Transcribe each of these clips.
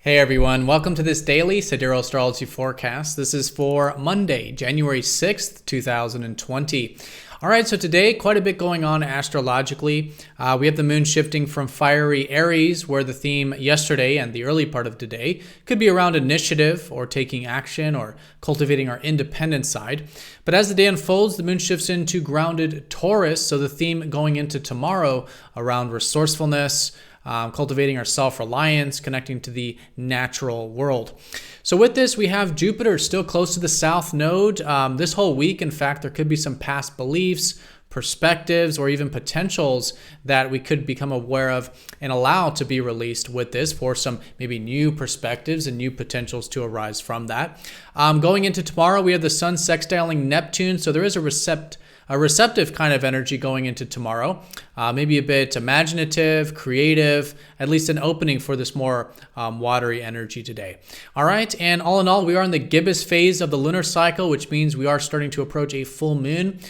Hey everyone, welcome to this daily Sidereal Astrology forecast. This is for Monday, January 6th, 2020. All right, so today, quite a bit going on astrologically. We have the moon shifting from fiery Aries, where the theme yesterday and the early part of today could be around initiative or taking action or cultivating our independent side. But as the day unfolds, the moon shifts into grounded Taurus, so the theme going into tomorrow around resourcefulness, cultivating our self-reliance, connecting to the natural world. So with this, we have Jupiter still close to the south node. This whole week, in fact, there could be some past beliefs, perspectives, or even potentials that we could become aware of and allow to be released with this for some maybe new perspectives and new potentials to arise from that. Going into tomorrow, we have the sun sextiling Neptune, so there is a receptive kind of energy going into tomorrow, maybe a bit imaginative, creative, at least an opening for this more watery energy today. All right, and all in all, we are in the gibbous phase of the lunar cycle, which means we are starting to approach a full moon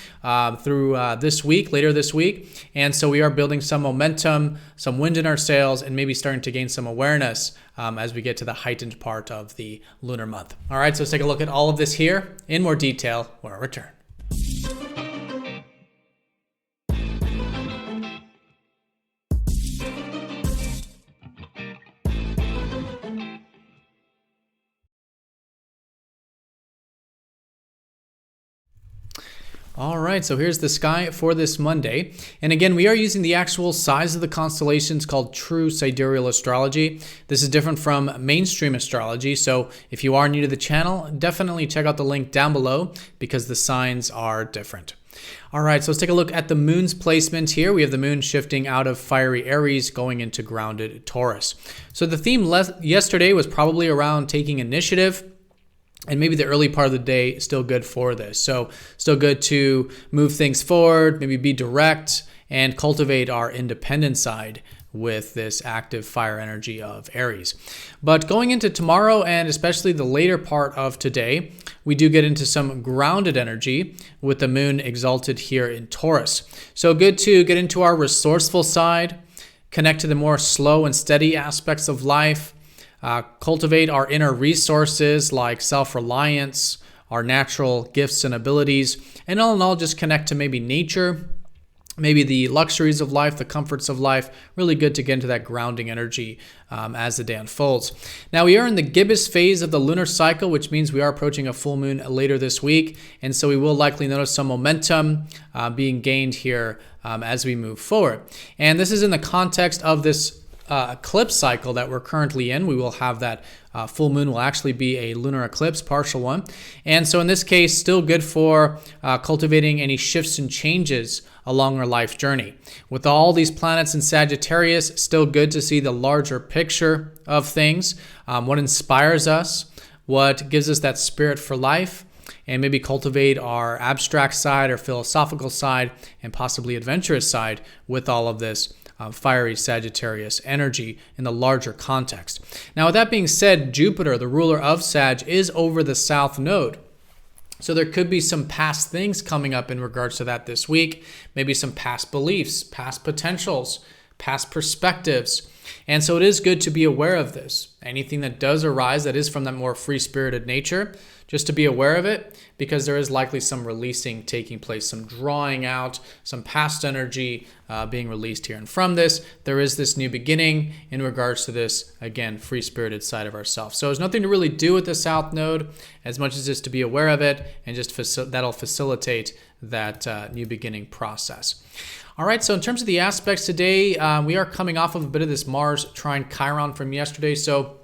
through later this week. And so we are building some momentum, some wind in our sails, and maybe starting to gain some awareness as we get to the heightened part of the lunar month. All right, so let's take a look at all of this here in more detail when I return. All right, so here's the sky for this Monday. And again, we are using the actual size of the constellations called true sidereal astrology. This is different from mainstream astrology. So if you are new to the channel, definitely check out the link down below because the signs are different. All right, so let's take a look at the moon's placement here. We have the moon shifting out of fiery Aries going into grounded Taurus. So the theme yesterday was probably around taking initiative. And maybe the early part of the day is still good for this. So still good to move things forward, maybe be direct and cultivate our independent side with this active fire energy of Aries. But going into tomorrow and especially the later part of today, we do get into some grounded energy with the moon exalted here in Taurus. So good to get into our resourceful side, connect to the more slow and steady aspects of life, cultivate our inner resources like self-reliance, our natural gifts and abilities, and all in all, just connect to maybe nature, maybe the luxuries of life, the comforts of life. Really good to get into that grounding energy as the day unfolds. Now, we are in the gibbous phase of the lunar cycle, which means we are approaching a full moon later this week. And so we will likely notice some momentum being gained here as we move forward. And this is in the context of this eclipse cycle that we're currently in. We will have that full moon will actually be a lunar eclipse, partial one. And so in this case, still good for cultivating any shifts and changes along our life journey. With all these planets in Sagittarius, still good to see the larger picture of things, what inspires us, what gives us that spirit for life, and maybe cultivate our abstract side or philosophical side and possibly adventurous side with all of this fiery Sagittarius energy in the larger context. Now, with that being said, Jupiter, the ruler of Sag, is over the south node. So there could be some past things coming up in regards to that this week, maybe some past beliefs, past potentials, past perspectives. And so it is good to be aware of this. Anything that does arise that is from that more free-spirited nature, just to be aware of it, because there is likely some releasing taking place, some drawing out, some past energy being released here. And from this, there is this new beginning in regards to this, again, free-spirited side of ourselves. So there's nothing to really do with the south node as much as just to be aware of it, and just that'll facilitate that new beginning process. All right, so in terms of the aspects today, we are coming off of a bit of this Mars trine Chiron from yesterday. So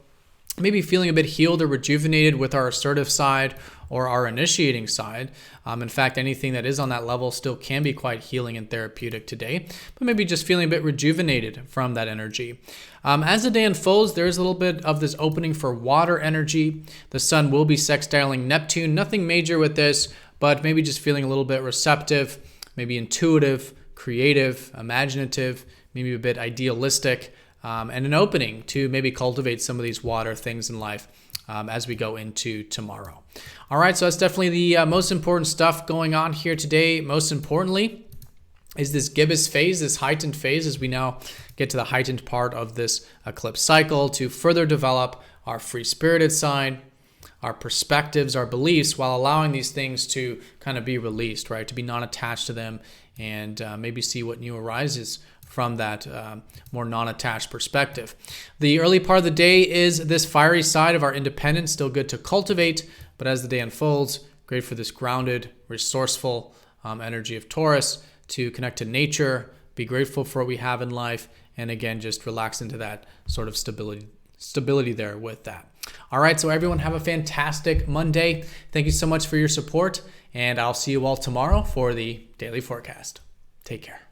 maybe feeling a bit healed or rejuvenated with our assertive side or our initiating side. In fact, anything that is on that level still can be quite healing and therapeutic today, but maybe just feeling a bit rejuvenated from that energy. As the day unfolds, there is a little bit of this opening for water energy. The sun will be sextiling Neptune. Nothing major with this, but maybe just feeling a little bit receptive, maybe intuitive, creative, imaginative, maybe a bit idealistic, and an opening to maybe cultivate some of these water things in life as we go into tomorrow. All right, so that's definitely the most important stuff going on here today. Most importantly is this gibbous phase, this heightened phase as we now get to the heightened part of this eclipse cycle to further develop our free-spirited side, our perspectives, our beliefs, while allowing these things to kind of be released, right? To be non-attached to them and maybe see what new arises from that more non-attached perspective. The early part of the day is this fiery side of our independence, still good to cultivate, but as the day unfolds, great for this grounded, resourceful energy of Taurus to connect to nature, be grateful for what we have in life, and again, just relax into that sort of stability there with that. All right, so everyone have a fantastic Monday. Thank you so much for your support, and I'll see you all tomorrow for the daily forecast. Take care.